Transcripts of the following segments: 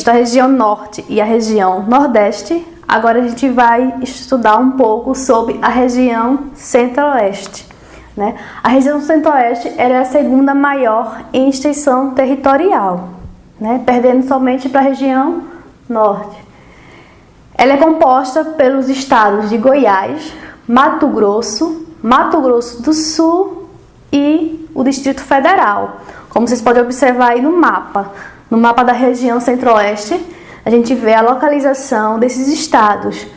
visto a região norte e a região nordeste, agora a gente vai estudar um pouco sobre a região centro-oeste, né? A região centro-oeste é a segunda maior em extensão territorial, né? Perdendo somente para a região norte. Ela é composta pelos estados de Goiás, Mato Grosso do Sul e o Distrito Federal. Como vocês podem observar aí no mapa da região centro-oeste, a gente vê a localização desses estados,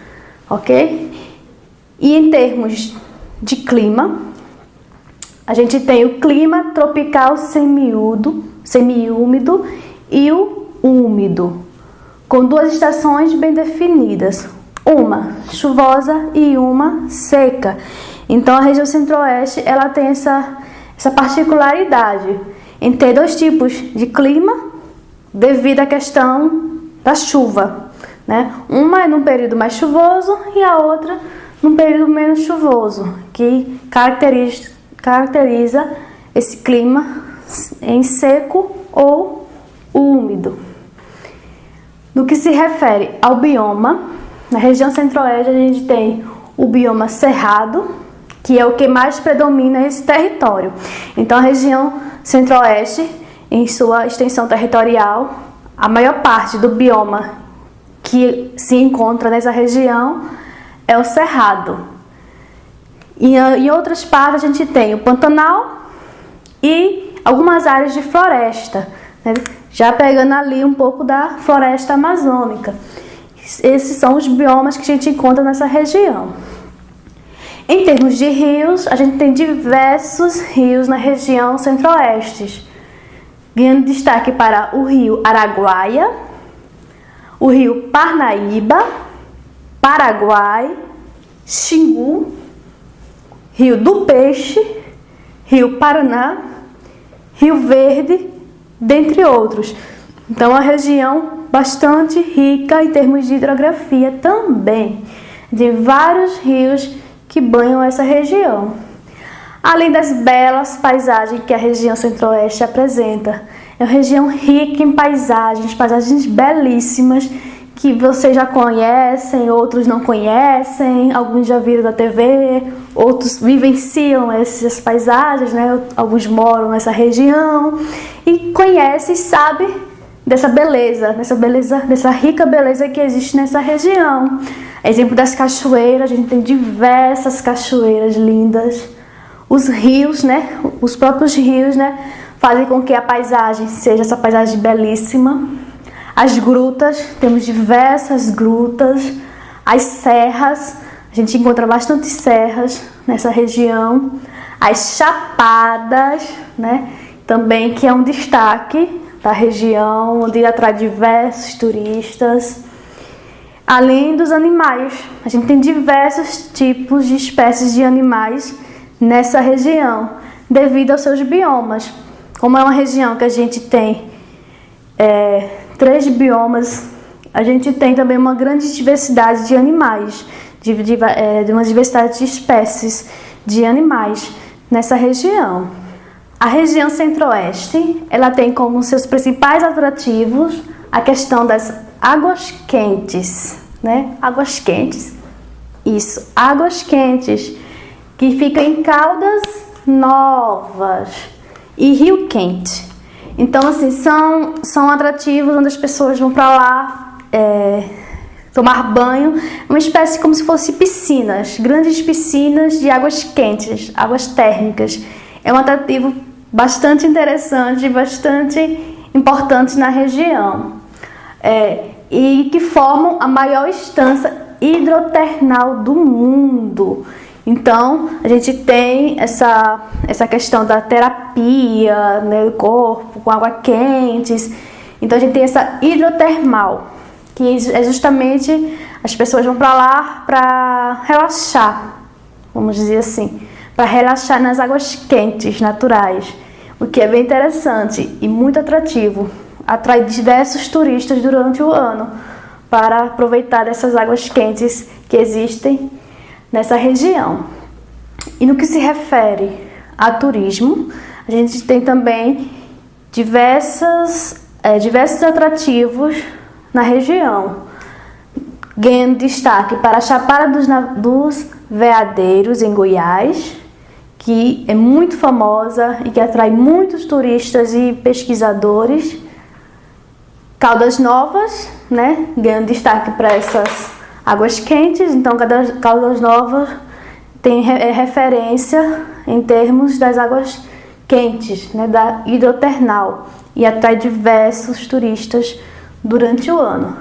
ok? E em termos de clima, a gente tem o clima tropical semiúmido e o úmido, com duas estações bem definidas, uma chuvosa e uma seca. Então a região centro-oeste ela tem essa particularidade em ter dois tipos de clima devido à questão da chuva, né? Uma é num período mais chuvoso e a outra num período menos chuvoso, que caracteriza esse clima em seco ou úmido. No que se refere ao bioma, na região centro-oeste a gente tem o bioma cerrado, que é o que mais predomina nesse território. Então a região centro-oeste, em sua extensão territorial, a maior parte do bioma que se encontra nessa região é o cerrado. E em outras partes a gente tem o Pantanal e algumas áreas de floresta, né? Já pegando ali um pouco da floresta amazônica. Esses são os biomas que a gente encontra nessa região. Em termos de rios, a gente tem diversos rios na região centro-oeste, ganhando destaque para o rio Araguaia, o rio Parnaíba, Paraguai, Xingu, rio do Peixe, rio Paraná, Rio Verde, dentre outros. Então, uma região bastante rica em termos de hidrografia também, de vários rios que banham essa região. Além das belas paisagens que a região centro-oeste apresenta, é uma região rica em paisagens belíssimas que vocês já conhecem, outros não conhecem, alguns já viram da TV, outros vivenciam essas paisagens, né? Alguns moram nessa região e conhecem e sabem dessa rica beleza que existe nessa região. Exemplo das cachoeiras, a gente tem diversas cachoeiras lindas. Os rios, né? Os próprios rios, né? Fazem com que a paisagem seja essa paisagem belíssima. As grutas, temos diversas grutas. As serras, a gente encontra bastante serras nessa região. As chapadas, né? Também que é um destaque da região, onde atrai diversos turistas. Além dos animais, a gente tem diversos tipos de espécies de animais nessa região, devido aos seus biomas. Como é uma região que a gente tem 3 biomas, a gente tem também uma grande diversidade de animais, de uma diversidade de espécies de animais nessa região. A região centro-oeste, ela tem como seus principais atrativos a questão das águas quentes, né? Águas quentes, isso, águas quentes, que ficam em Caldas Novas e Rio Quente. Então, assim, são atrativos onde as pessoas vão para lá tomar banho, uma espécie como se fosse piscinas, grandes piscinas de águas quentes, águas térmicas. É um atrativo bastante interessante, bastante importante na região. E que formam a maior estância hidrotermal do mundo. Então, a gente tem essa questão da terapia, né, do corpo com água quentes. Então, a gente tem essa hidrotermal, que é justamente as pessoas vão para lá para relaxar, vamos dizer assim, para relaxar nas águas quentes naturais, o que é bem interessante e muito atrativo. Atrai diversos turistas durante o ano para aproveitar dessas águas quentes que existem nessa região. E no que se refere a turismo, a gente tem também diversos atrativos na região, ganhando destaque para a Chapada dos Veadeiros, em Goiás, que é muito famosa e que atrai muitos turistas e pesquisadores. Caldas Novas, né, ganhando destaque para essas águas quentes. Então, Caldas Novas tem referência em termos das águas quentes, né, da hidrotermal, e atrai diversos turistas durante o ano.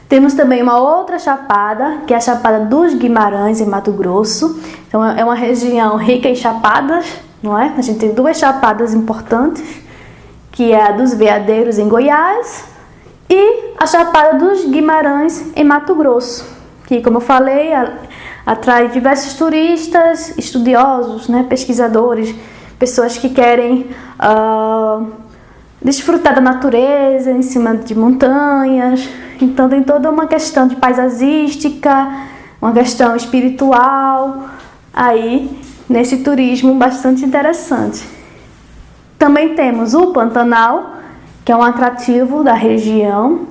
Temos também uma outra chapada, que é a Chapada dos Guimarães, em Mato Grosso. Então, é uma região rica em chapadas, não é? A gente tem duas chapadas importantes, que é a dos Veadeiros, em Goiás, e a Chapada dos Guimarães, em Mato Grosso, que, como eu falei, atrai diversos turistas, estudiosos, né, pesquisadores, pessoas que querem desfrutar da natureza em cima de montanhas. Então tem toda uma questão de paisagística, uma questão espiritual aí nesse turismo bastante interessante. Também temos o Pantanal, que é um atrativo da região,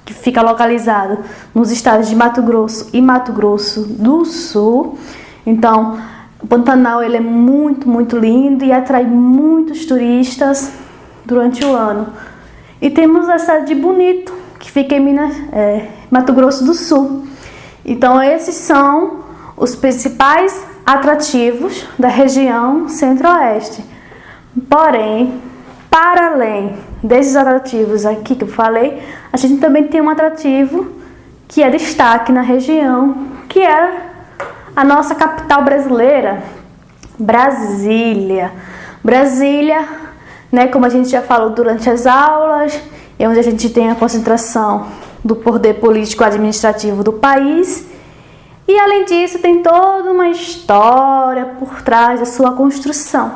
que fica localizado nos estados de Mato Grosso e Mato Grosso do Sul. Então, o Pantanal ele é muito, muito lindo e atrai muitos turistas durante o ano. E temos a cidade de Bonito, que fica em Mato Grosso do Sul. Então, esses são os principais atrativos da região centro-oeste. Porém, para além desses atrativos aqui que eu falei, a gente também tem um atrativo que é destaque na região, que é a nossa capital brasileira, Brasília. Brasília, né, como a gente já falou durante as aulas, é onde a gente tem a concentração do poder político-administrativo do país. E além disso, tem toda uma história por trás da sua construção,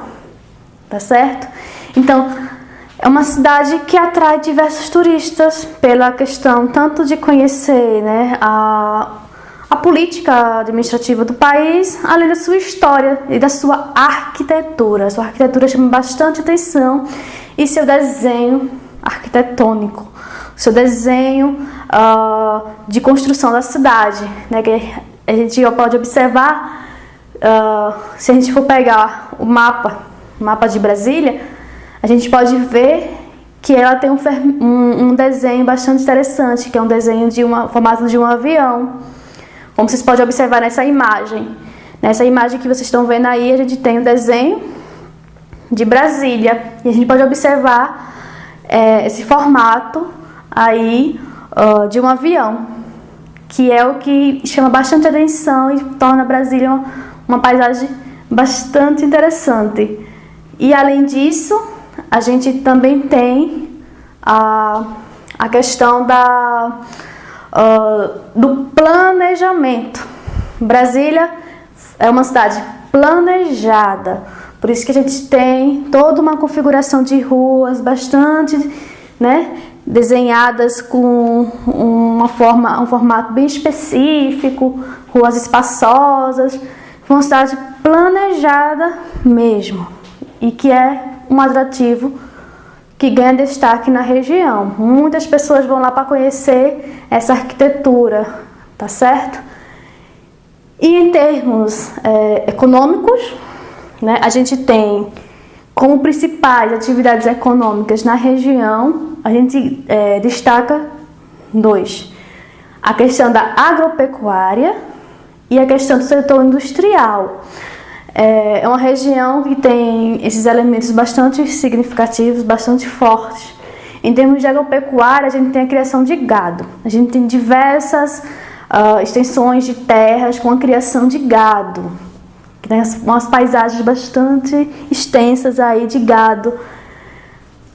tá certo? Então, é uma cidade que atrai diversos turistas pela questão tanto de conhecer, né, a política administrativa do país, além da sua história e da sua arquitetura. A sua arquitetura chama bastante atenção e seu desenho arquitetônico, seu desenho de construção da cidade, né, que a gente pode observar, se a gente for pegar o mapa de Brasília, a gente pode ver que ela tem um desenho bastante interessante, que é um desenho de formato de um avião, como vocês podem observar nessa imagem. Nessa imagem que vocês estão vendo aí, a gente tem o desenho de Brasília, e a gente pode observar esse formato aí de um avião, que é o que chama bastante atenção e torna Brasília uma paisagem bastante interessante. E além disso, a gente também tem a questão do planejamento. Brasília é uma cidade planejada, por isso que a gente tem toda uma configuração de ruas bastante, né, desenhadas com um formato bem específico, ruas espaçosas, uma cidade planejada mesmo, e que é um atrativo que ganha destaque na região. Muitas pessoas vão lá para conhecer essa arquitetura, tá certo? E em termos econômicos, né, a gente tem como principais atividades econômicas na região, a gente destaca dois: a questão da agropecuária e a questão do setor industrial. É uma região que tem esses elementos bastante significativos, bastante fortes. Em termos de agropecuária, a gente tem a criação de gado. A gente tem diversas extensões de terras com a criação de gado. Tem umas paisagens bastante extensas aí de gado.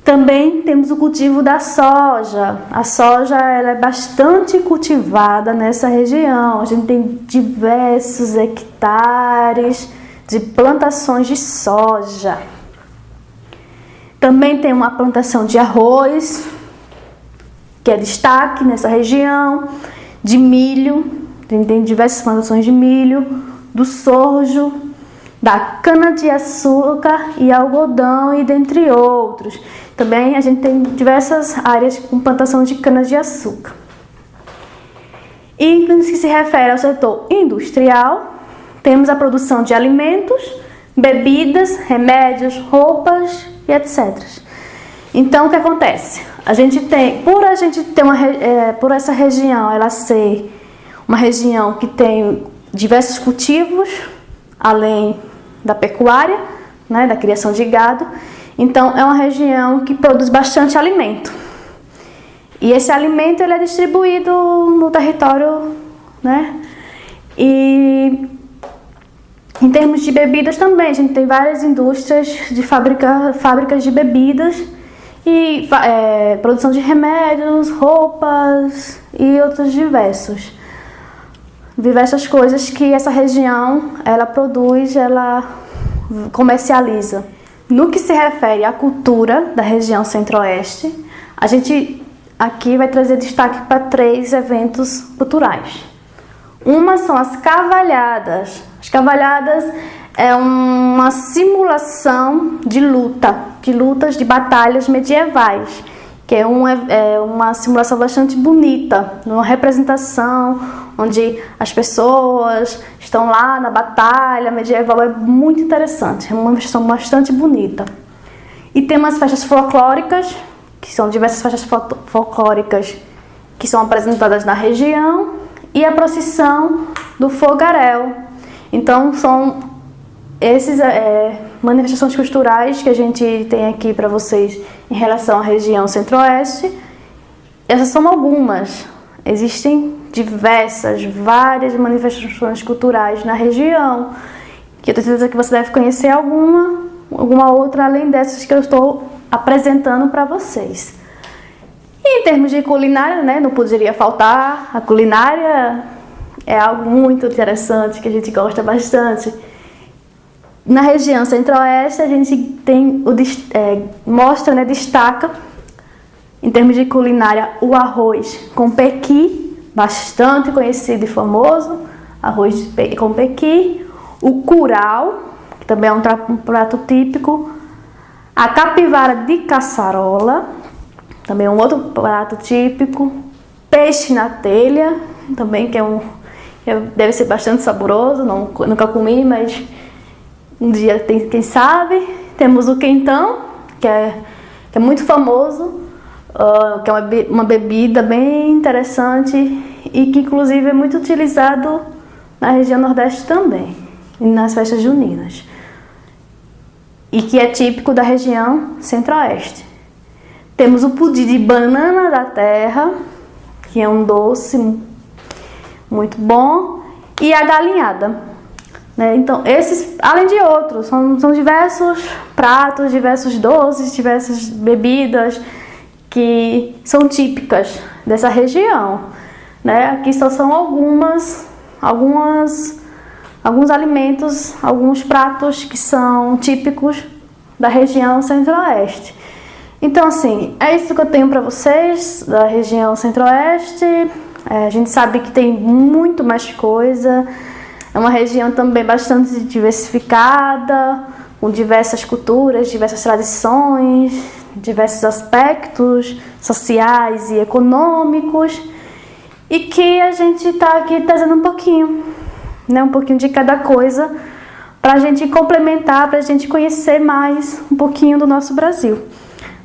Também temos o cultivo da soja. A soja ela é bastante cultivada nessa região. A gente tem diversos hectares de plantações de soja. Também tem uma plantação de arroz, que é destaque nessa região, de milho, tem diversas plantações de milho, do sorgo, da cana-de-açúcar e algodão, e dentre outros. Também a gente tem diversas áreas com plantação de cana-de-açúcar. E no que se refere ao setor industrial, temos a produção de alimentos, bebidas, remédios, roupas e etc. Então, o que acontece? Por essa região ela ser uma região que tem diversos cultivos, além da pecuária, né, da criação de gado, então é uma região que produz bastante alimento. E esse alimento ele é distribuído no território, né? E em termos de bebidas também, a gente tem várias indústrias de fábricas de bebidas e produção de remédios, roupas e outros diversas coisas que essa região ela produz, ela comercializa. No que se refere à cultura da região Centro-Oeste, a gente aqui vai trazer destaque para 3 eventos culturais. Uma são as cavalhadas. As cavalhadas é uma simulação de lutas de batalhas medievais, que é uma simulação bastante bonita, uma representação onde as pessoas estão lá na batalha medieval, é muito interessante, é uma manifestação bastante bonita. E tem umas festas folclóricas, que são diversas festas folclóricas que são apresentadas na região, e a procissão do fogaréu. Então são essas manifestações culturais que a gente tem aqui para vocês em relação à região Centro-Oeste. Essas são algumas. Existem várias manifestações culturais na região, que eu tenho certeza que você deve conhecer alguma outra além dessas que eu estou apresentando para vocês. E em termos de culinária, né, não poderia faltar. A culinária é algo muito interessante, que a gente gosta bastante. Na região Centro-Oeste, a gente tem destaca, em termos de culinária, o arroz com pequi, bastante conhecido e famoso, arroz com pequi, o curau, que também é um prato típico, a capivara de caçarola, também é um outro prato típico, peixe na telha, também que deve ser bastante saboroso, nunca comi, mas um dia quem sabe. Temos o quentão, que é muito famoso, que é uma bebida bem interessante e que inclusive é muito utilizado na região Nordeste também, e nas festas juninas, e que é típico da região Centro-Oeste. Temos o pudim de banana da terra, que é um doce muito bom, e a galinhada, né? Então, esses, além de outros, são diversos pratos, diversos doces, diversas bebidas que são típicas dessa região, né? Aqui só são alguns alimentos, alguns pratos que são típicos da região Centro-Oeste. Então, assim, é isso que eu tenho para vocês da região Centro-Oeste. A gente sabe que tem muito mais coisa. É uma região também bastante diversificada, com diversas culturas, diversas tradições, diversos aspectos sociais e econômicos, e que a gente está aqui trazendo um pouquinho, né, um pouquinho de cada coisa, para a gente complementar, para a gente conhecer mais um pouquinho do nosso Brasil,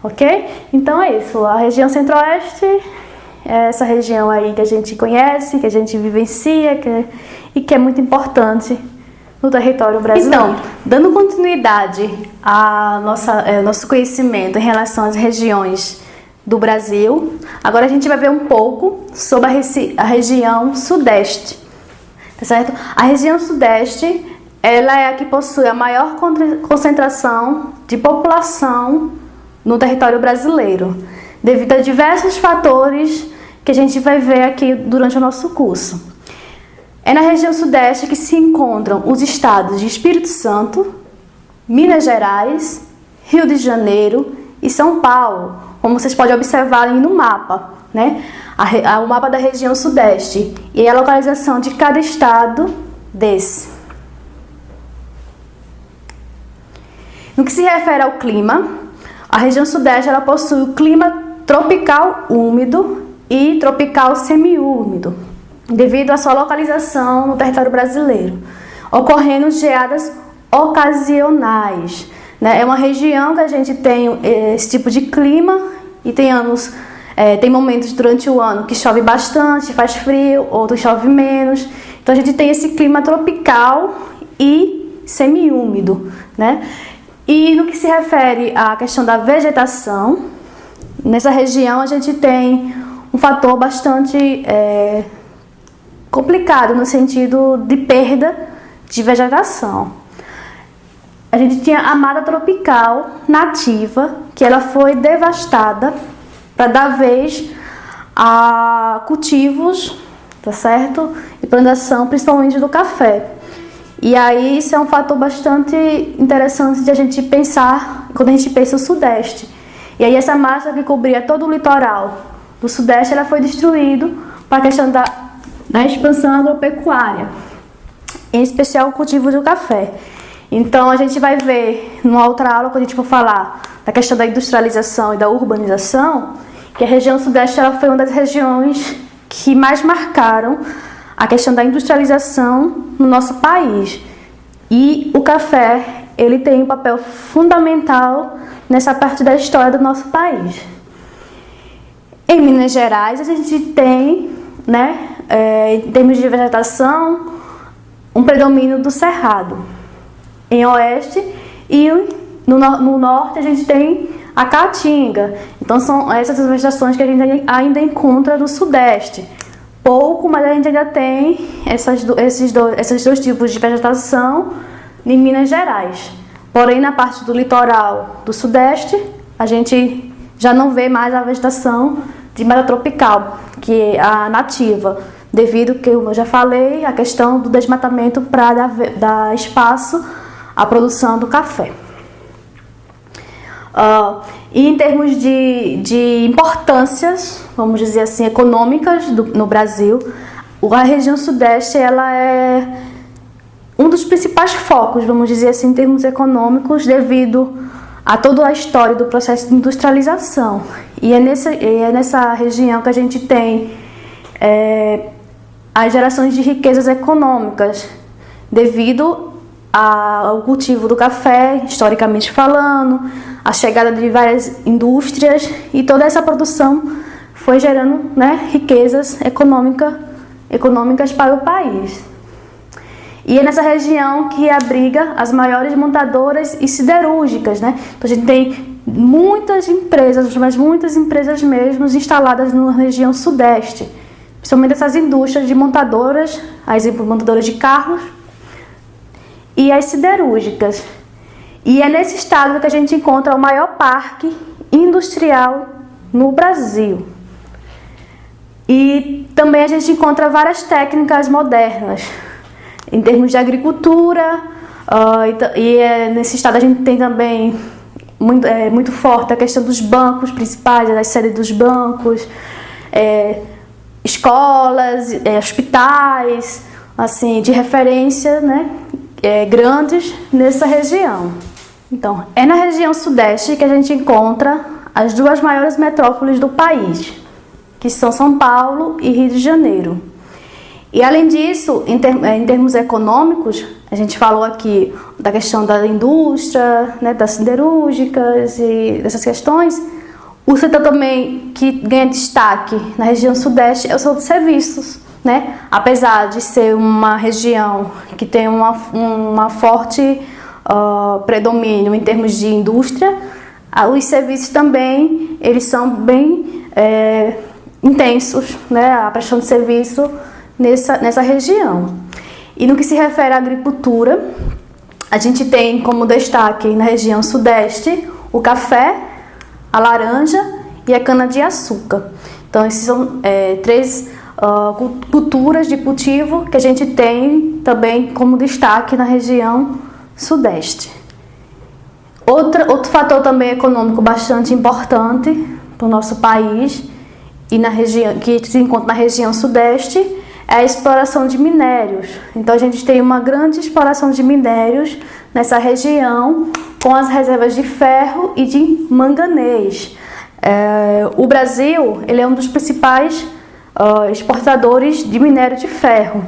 ok? Então é isso, a região Centro-Oeste é essa região aí que a gente conhece, que a gente vivencia, e que é muito importante no território brasileiro. Então, dando continuidade ao nosso conhecimento em relação às regiões do Brasil, agora a gente vai ver um pouco sobre a região Sudeste, tá certo? A região Sudeste, ela é a que possui a maior concentração de população no território brasileiro, devido a diversos fatores que a gente vai ver aqui durante o nosso curso. É na região Sudeste que se encontram os estados de Espírito Santo, Minas Gerais, Rio de Janeiro e São Paulo, como vocês podem observar aí no mapa, né? O mapa da região Sudeste e a localização de cada estado desse. No que se refere ao clima, a região sudeste ela possui o clima tropical úmido e tropical semiúmido, devido à sua localização no território brasileiro, ocorrendo geadas ocasionais, né? É uma região que a gente tem esse tipo de clima e tem momentos durante o ano que chove bastante, faz frio, outros chove menos. Então a gente tem esse clima tropical e semiúmido, né? E no que se refere à questão da vegetação, nessa região a gente tem um fator bastante complicado no sentido de perda de vegetação. A gente tinha a mata tropical nativa, que ela foi devastada para dar vez a cultivos, tá certo? E plantação, principalmente do café. E aí isso é um fator bastante interessante de a gente pensar quando a gente pensa o Sudeste. E aí essa massa que cobria todo o litoral do Sudeste, ela foi destruída para a questão da expansão agropecuária, em especial o cultivo do café. Então a gente vai ver numa outra aula, quando a gente for falar da questão da industrialização e da urbanização, que a região Sudeste ela foi uma das regiões que mais marcaram a questão da industrialização no nosso país. E o café, ele tem um papel fundamental nessa parte da história do nosso país. Em Minas Gerais, a gente tem, né, em termos de vegetação, um predomínio do cerrado. Em oeste e no norte a gente tem a caatinga. Então são essas vegetações que a gente ainda encontra no sudeste. Pouco, mas a gente ainda tem esses dois tipos de vegetação em Minas Gerais. Porém, na parte do litoral do sudeste, a gente já não vê mais a vegetação de mata tropical, que é a nativa, devido, que eu já falei, a questão do desmatamento para dar espaço à produção do café. E em termos de importâncias, vamos dizer assim, econômicas no Brasil, a região sudeste ela é um dos principais focos, vamos dizer assim, em termos econômicos, devido a toda a história do processo de industrialização. E é nessa região que a gente tem as gerações de riquezas econômicas, devido ao cultivo do café, historicamente falando, a chegada de várias indústrias, e toda essa produção foi gerando, né, riquezas econômicas para o país. E é nessa região que abriga as maiores montadoras e siderúrgicas, né? Então a gente tem muitas empresas, mas muitas empresas mesmo instaladas na região sudeste, principalmente essas indústrias de montadoras, a exemplo, montadoras de carros e as siderúrgicas. E é nesse estado que a gente encontra o maior parque industrial no Brasil. E também a gente encontra várias técnicas modernas em termos de agricultura, nesse estado a gente tem também muito forte a questão dos bancos principais, das sedes dos bancos, escolas, hospitais, assim, de referência, né, grandes nessa região. Então, é na região sudeste que a gente encontra as duas maiores metrópoles do país, que são São Paulo e Rio de Janeiro. E além disso, em termos econômicos, a gente falou aqui da questão da indústria, né, das siderúrgicas e dessas questões. O setor também que ganha destaque na região sudeste é o setor de serviços, né? Apesar de ser uma região que tem uma forte predomínio em termos de indústria, os serviços também eles são bem intensos, né? A prestação de serviço nessa região. E no que se refere à agricultura, a gente tem como destaque na região sudeste o café, a laranja e a cana-de-açúcar. Então, esses são três culturas de cultivo que a gente tem também como destaque na região sudeste. Outro fator também econômico bastante importante para o nosso país e na região, que se encontra na região sudeste, é a exploração de minérios. Então a gente tem uma grande exploração de minérios nessa região, com as reservas de ferro e de manganês. O Brasil, ele é um dos principais exportadores de minério de ferro,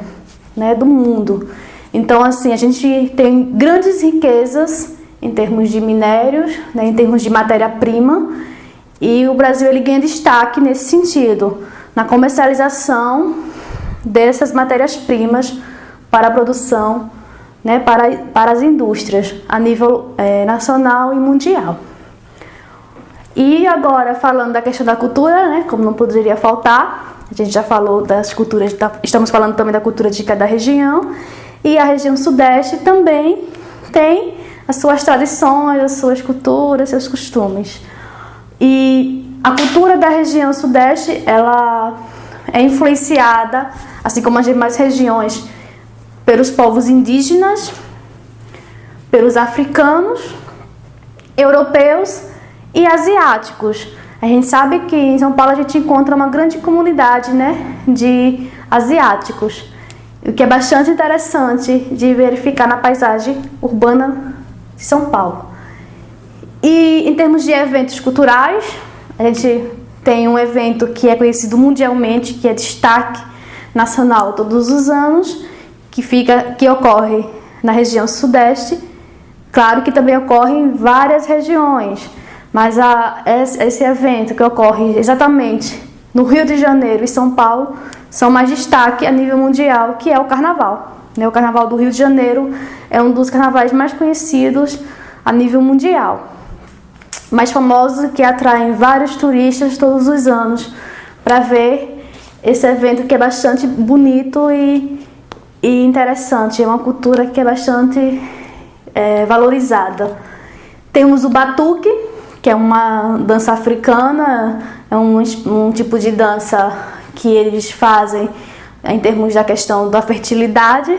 né, do mundo. Então, assim, a gente tem grandes riquezas em termos de minérios, né, em termos de matéria-prima, e o Brasil ele ganha destaque nesse sentido, na comercialização dessas matérias-primas para a produção, né, para as indústrias a nível nacional e mundial. E agora, falando da questão da cultura, né, como não poderia faltar, a gente já falou das culturas, estamos falando também da cultura de cada região, e a região sudeste também tem as suas tradições, as suas culturas, seus costumes. E a cultura da região sudeste, ela é influenciada, assim como as demais regiões, pelos povos indígenas, pelos africanos, europeus e asiáticos. A gente sabe que em São Paulo a gente encontra uma grande comunidade, né, de asiáticos, o que é bastante interessante de verificar na paisagem urbana de São Paulo. E em termos de eventos culturais, a gente tem um evento que é conhecido mundialmente, que é destaque nacional todos os anos, que ocorre na região sudeste. Claro que também ocorre em várias regiões, mas esse evento que ocorre exatamente no Rio de Janeiro e São Paulo são mais destaque a nível mundial, que é o Carnaval. O Carnaval do Rio de Janeiro é um dos carnavais mais conhecidos a nível mundial, mais famoso, que atraem vários turistas todos os anos para ver esse evento, que é bastante bonito e interessante. É uma cultura que é bastante valorizada. Temos o batuque, que é uma dança africana, é um tipo de dança que eles fazem em termos da questão da fertilidade,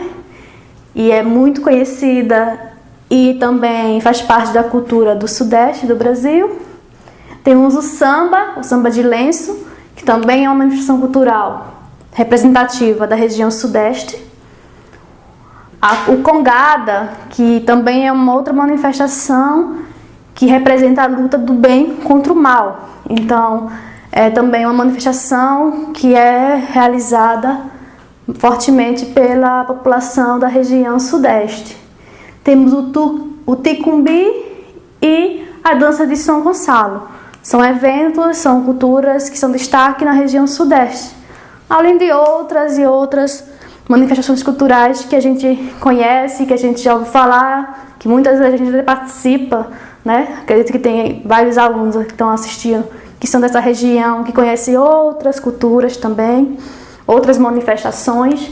e é muito conhecida e também faz parte da cultura do sudeste do Brasil. Temos o samba de lenço, que também é uma manifestação cultural representativa da região sudeste. O congada, que também é uma outra manifestação que representa a luta do bem contra o mal. Então, é também uma manifestação que é realizada fortemente pela população da região sudeste. Temos o ticumbi e a dança de São Gonçalo. São eventos, são culturas que são destaque na região sudeste, além de outras manifestações culturais que a gente conhece, que a gente já ouviu falar, que muitas vezes a gente participa, né? Acredito que tem vários alunos que estão assistindo que são dessa região, que conhecem outras culturas também, outras manifestações,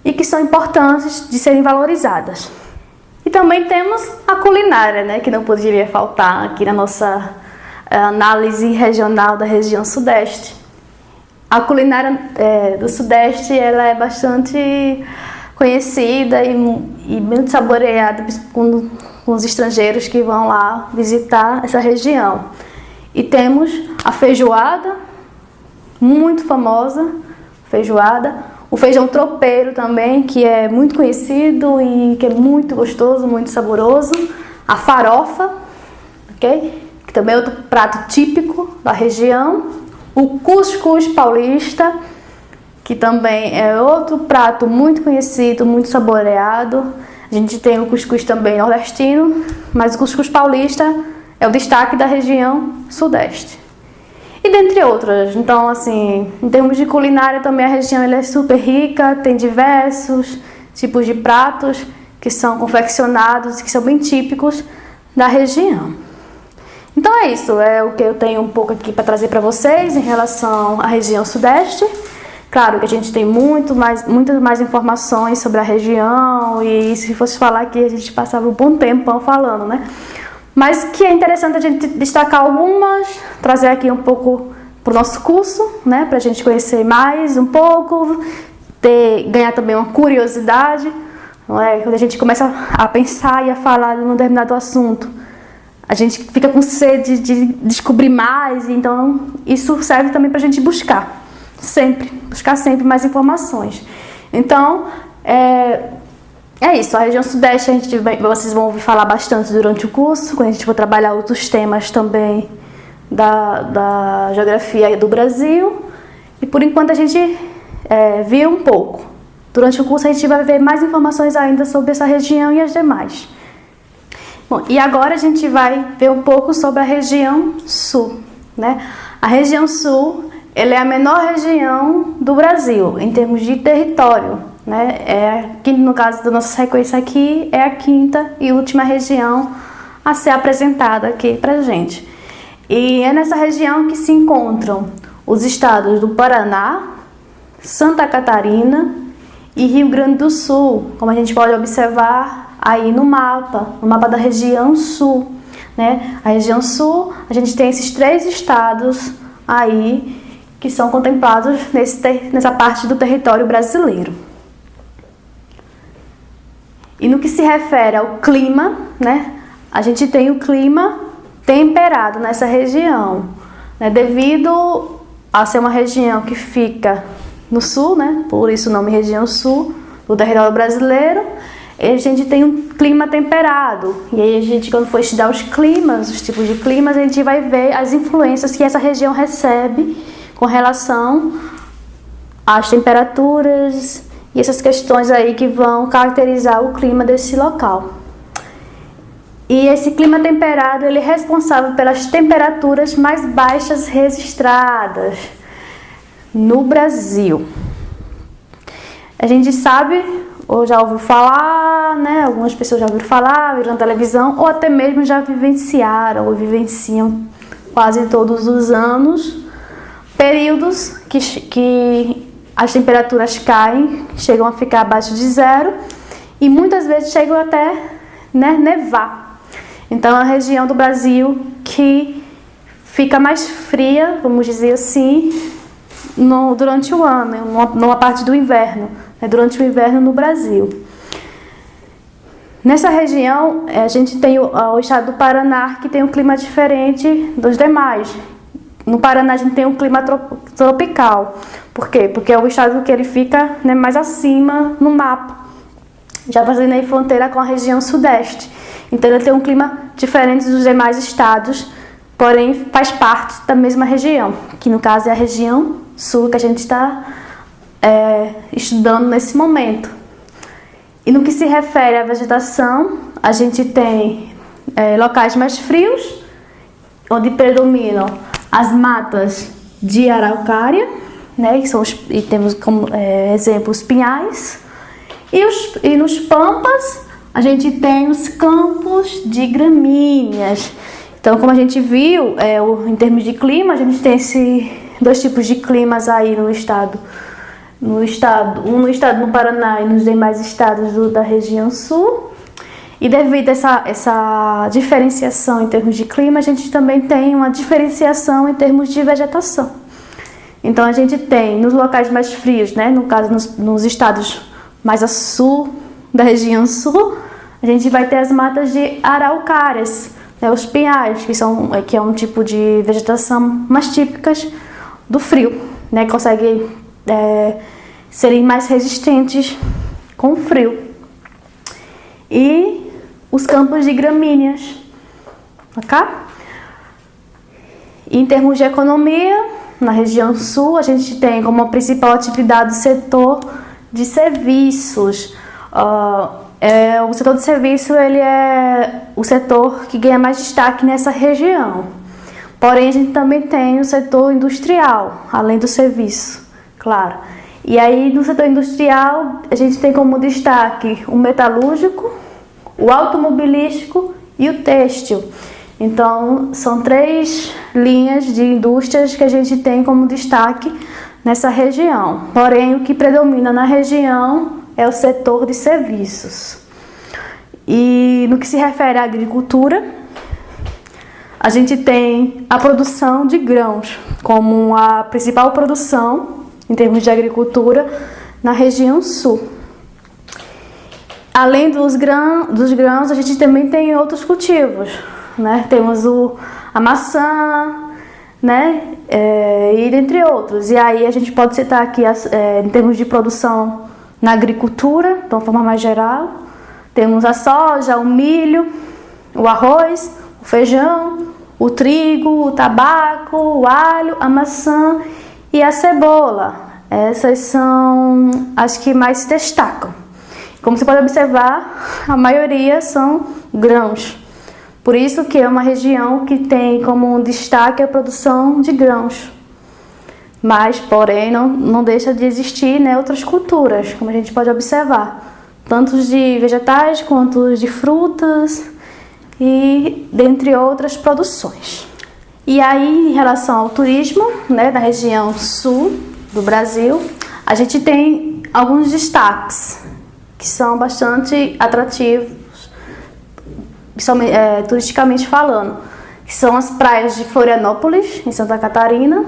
e que são importantes de serem valorizadas. E também temos a culinária, né, que não poderia faltar aqui na nossa análise regional da região sudeste. A culinária do sudeste, ela é bastante conhecida e muito saboreada com os estrangeiros que vão lá visitar essa região. E temos a feijoada, muito famosa, o feijão tropeiro também, que é muito conhecido e que é muito gostoso, muito saboroso. A farofa, okay? Que também é outro prato típico da região. O cuscuz paulista, que também é outro prato muito conhecido, muito saboreado. A gente tem o cuscuz também nordestino, mas o cuscuz paulista é o destaque da região sudeste. E dentre outras. Então, assim, em termos de culinária também a região ela é super rica, tem diversos tipos de pratos que são confeccionados e que são bem típicos da região. Então é isso, é o que eu tenho um pouco aqui para trazer para vocês em relação à região sudeste. Claro que a gente tem muitas mais informações sobre a região, e se fosse falar aqui a gente passava um bom tempão falando, né? Mas que é interessante a gente destacar algumas, trazer aqui um pouco para o nosso curso, né? Para a gente conhecer mais um pouco, ganhar também uma curiosidade, não é? Quando a gente começa a pensar e a falar de um determinado assunto, a gente fica com sede de descobrir mais, então isso serve também para a gente buscar sempre mais informações. Então, É isso, a região sudeste vocês vão ouvir falar bastante durante o curso, quando a gente for trabalhar outros temas também da geografia do Brasil. E por enquanto a gente viu um pouco. Durante o curso a gente vai ver mais informações ainda sobre essa região e as demais. Bom, e agora a gente vai ver um pouco sobre a região sul, né? A região sul, ela é a menor região do Brasil em termos de território, né? Que no caso da nossa sequência aqui é a quinta e última região a ser apresentada aqui pra gente. E é nessa região que se encontram os estados do Paraná, Santa Catarina e Rio Grande do Sul, como a gente pode observar aí no mapa da região sul, né? A região sul, a gente tem esses 3 estados aí que são contemplados nessa parte do território brasileiro. E no que se refere ao clima, né? A gente tem o clima temperado nessa região, né? Devido a ser uma região que fica no sul, né? Por isso o nome região sul do território brasileiro, a gente tem um clima temperado. E aí a gente, quando for estudar os climas, os tipos de climas, a gente vai ver as influências que essa região recebe com relação às temperaturas e essas questões aí que vão caracterizar o clima desse local. E esse clima temperado, ele é responsável pelas temperaturas mais baixas registradas no Brasil. A gente sabe, ou já ouviu falar, né? Algumas pessoas já ouviram falar, viram na televisão, ou até mesmo já vivenciaram ou vivenciam quase todos os anos períodos que as temperaturas caem, chegam a ficar abaixo de 0 e muitas vezes chegam até, né, nevar. Então é a região do Brasil que fica mais fria, vamos dizer assim, durante o ano, numa parte do inverno, né, durante o inverno no Brasil. Nessa região, a gente tem o estado do Paraná, que tem um clima diferente dos demais. No Paraná a gente tem um clima tropical. Por quê? Porque é o estado que ele fica, né, mais acima no mapa, já fazendo aí fronteira com a região sudeste. Então ele tem um clima diferente dos demais estados, porém faz parte da mesma região, que no caso é a região sul que a gente está estudando nesse momento. E no que se refere à vegetação, a gente tem locais mais frios, onde predominam as matas de araucária, né, e temos como exemplo os pinhais, e nos pampas a gente tem os campos de gramíneas. Então, como a gente viu, em termos de clima, a gente tem esses 2 tipos de climas aí no estado, no Paraná e nos demais estados da região sul. E devido a essa diferenciação em termos de clima, a gente também tem uma diferenciação em termos de vegetação. Então a gente tem nos locais mais frios, né, no caso nos estados mais a sul da região sul, a gente vai ter as matas de araucárias, né, os pinhais, que é um tipo de vegetação mais típicas do frio, né, que conseguem serem mais resistentes com o frio. E os campos de gramíneas, ok? E em termos de economia, na região sul, a gente tem como principal atividade o setor de serviços. O setor de serviço, ele é o setor que ganha mais destaque nessa região. Porém, a gente também tem o setor industrial, além do serviço, claro. E aí, no setor industrial, a gente tem como destaque o metalúrgico, o automobilístico e o têxtil. Então, são 3 linhas de indústrias que a gente tem como destaque nessa região. Porém, o que predomina na região é o setor de serviços. E no que se refere à agricultura, a gente tem a produção de grãos como a principal produção em termos de agricultura na região sul. Além dos grãos, a gente também tem outros cultivos, né? Temos a maçã, né? E dentre outros. E aí a gente pode citar aqui, em termos de produção na agricultura, de uma forma mais geral, Temos a soja, o milho, o arroz, o feijão, o trigo, o tabaco, o alho, a maçã e a cebola. Essas são as que mais se destacam. Como você pode observar, a maioria são grãos. Por isso que é uma região que tem como destaque a produção de grãos. Mas, porém, não deixa de existir, né, outras culturas, como a gente pode observar. Tanto de vegetais quanto de frutas e dentre outras produções. E aí, em relação ao turismo, né, da região sul do Brasil, a gente tem alguns destaques que são bastante atrativos, que são, turisticamente falando, que são as praias de Florianópolis, em Santa Catarina,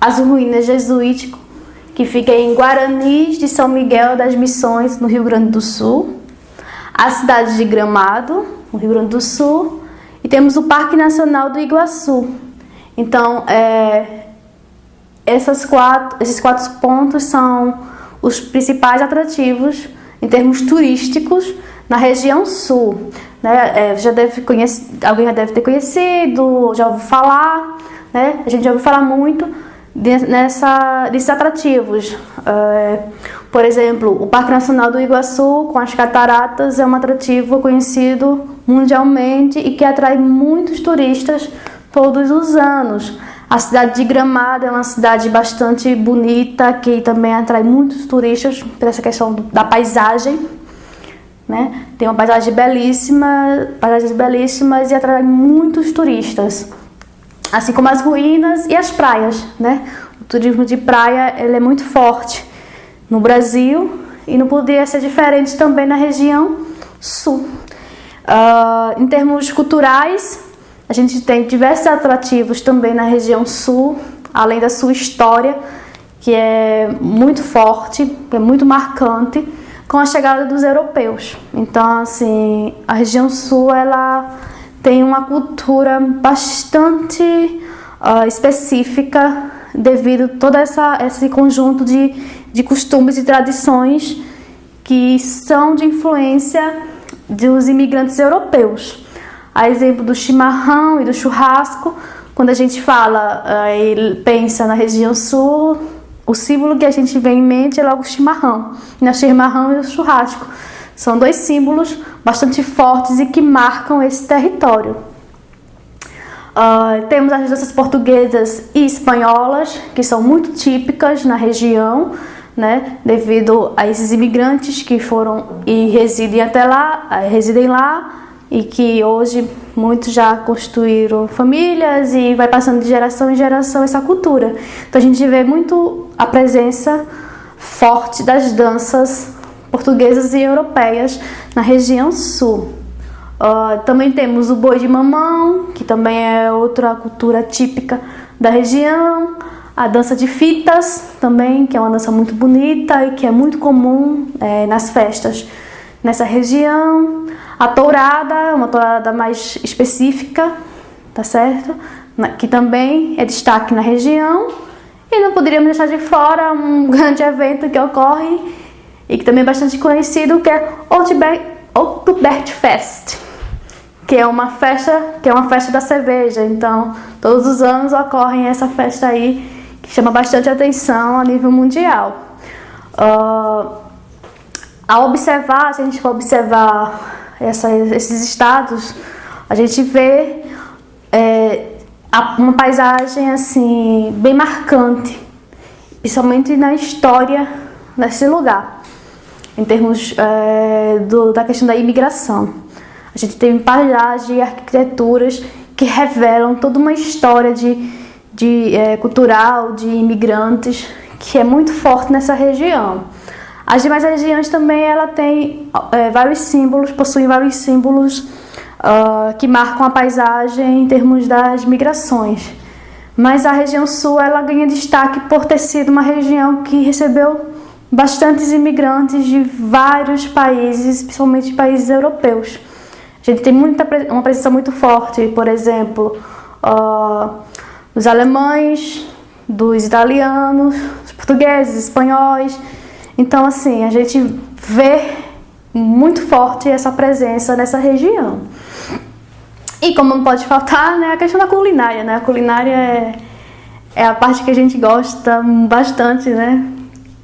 as ruínas jesuíticas, que ficam em Guaranis de São Miguel das Missões, no Rio Grande do Sul, a cidade de Gramado, no Rio Grande do Sul, e temos o Parque Nacional do Iguaçu. Então, esses quatro pontos são os principais atrativos em termos turísticos na região sul. Né? Alguém já deve ter conhecido, já ouviu falar, né? A gente já ouviu falar muito desses atrativos. Por exemplo, o Parque Nacional do Iguaçu, com as cataratas, é um atrativo conhecido mundialmente e que atrai muitos turistas todos os anos. A cidade de Gramado é uma cidade bastante bonita, que também atrai muitos turistas por essa questão da paisagem, né? Tem uma paisagem paisagens belíssimas e atrai muitos turistas. Assim como as ruínas e as praias, né? O turismo de praia, ele é muito forte no Brasil e não poderia ser diferente também na região sul. Em termos culturais, a gente tem diversos atrativos também na região sul, além da sua história, que é muito forte, que é muito marcante, com a chegada dos europeus. Então, assim, a região sul, ela tem uma cultura bastante específica devido a todo esse conjunto de costumes e tradições que são de influência dos imigrantes europeus. A exemplo do chimarrão e do churrasco, quando a gente fala e pensa na região sul, o símbolo que a gente vê em mente é logo o chimarrão. O chimarrão e o churrasco são dois símbolos bastante fortes e que marcam esse território. Temos as danças portuguesas e espanholas, que são muito típicas na região, né, devido a esses imigrantes que foram e residem lá e que hoje muitos já construíram famílias e vai passando de geração em geração essa cultura. Então a gente vê muito a presença forte das danças portuguesas e europeias na região sul. Também temos o boi de mamão, que também é outra cultura típica da região. A dança de fitas também, que é uma dança muito bonita e que é muito comum nas festas nessa região. A tourada, uma tourada mais específica, tá certo? Que também é destaque na região. E não poderíamos deixar de fora um grande evento que ocorre e que também é bastante conhecido, que é Oktoberfest, que é uma festa da cerveja. Então, todos os anos ocorre essa festa aí, que chama bastante atenção a nível mundial. Se a gente for observar esses estados, a gente vê uma paisagem assim bem marcante, principalmente na história desse lugar, em termos da questão da imigração. A gente tem paisagens e arquiteturas que revelam toda uma história cultural de imigrantes que é muito forte nessa região. As demais regiões também possuem vários símbolos que marcam a paisagem em termos das migrações. Mas a região sul, ela ganha destaque por ter sido uma região que recebeu bastantes imigrantes de vários países, principalmente países europeus. A gente tem uma presença muito forte, por exemplo, dos alemães, dos italianos, dos portugueses, espanhóis. Então, assim, a gente vê muito forte essa presença nessa região. E como não pode faltar, né, a questão da culinária, né? A culinária é a parte que a gente gosta bastante, né?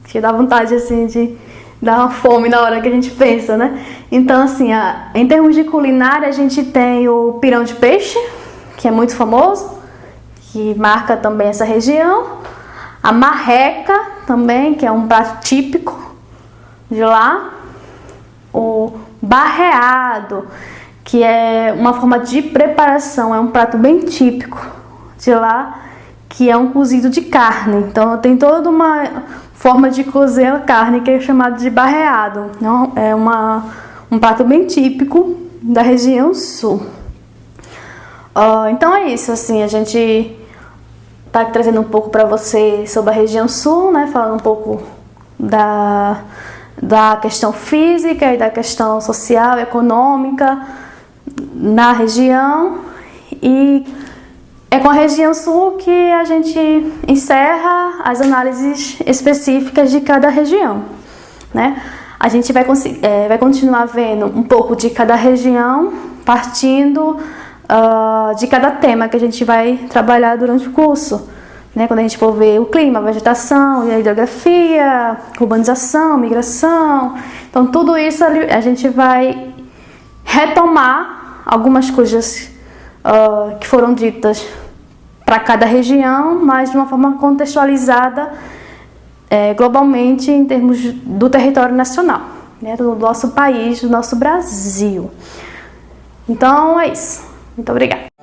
Que dá vontade, assim, de dar uma fome na hora que a gente pensa, né? Então, assim, em termos de culinária, a gente tem o pirão de peixe, que é muito famoso, que marca também essa região. A marreca também, que é um prato típico de lá. O barreado, que é uma forma de preparação, é um prato bem típico de lá, que é um cozido de carne. Então tem toda uma forma de cozer a carne que é chamado de barreado. É um prato bem típico da região sul. Então é isso, assim, a gente tá trazendo um pouco para você sobre a região sul, né, falando um pouco da questão física e da questão social, econômica na região, e é com a região sul que a gente encerra as análises específicas de cada região, né? A gente vai continuar vendo um pouco de cada região, partindo de cada tema que a gente vai trabalhar durante o curso, né? Quando a gente for ver o clima, a vegetação, a hidrografia, urbanização, migração. Então, tudo isso a gente vai retomar algumas coisas que foram ditas para cada região, mas de uma forma contextualizada globalmente em termos do território nacional, né? Do nosso país, do nosso Brasil. Então, é isso. Muito obrigada.